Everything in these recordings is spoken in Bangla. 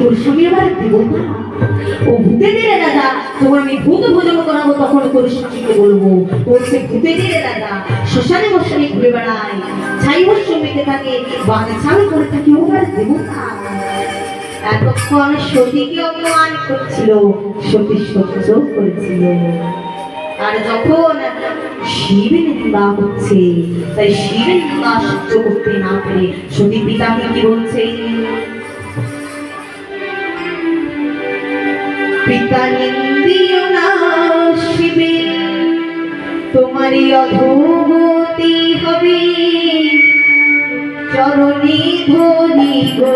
তোর স্বামী আবার দেবতা, ও ভূতে দিলে রাজা, তোমার আমি ভূত ভোজন করাবো, তখন তোর স্বামীকে বলবো তোর সে ভূতে দিলে রাজা শ্মশানে বসানে ঘুরে বেড়ায়, ছাই বস্য মেতে থাকে, বাঁধে ছাল করে থাকে, ও আবার দেবতা। এতক্ষণ সতীকে অপমান করছিল, সতী সহ্য করেছিল। আর যখন শিবের নিন্দা হচ্ছে, তাই শিবের নিন্দা সহ্য করতে না পেরে সতী পিতাকে কি বলছে, পিতা নিন্দিও না শিবে, তোমারই অধোগতি হবে, চরণে ধরি গো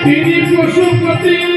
তিনি পশুপতি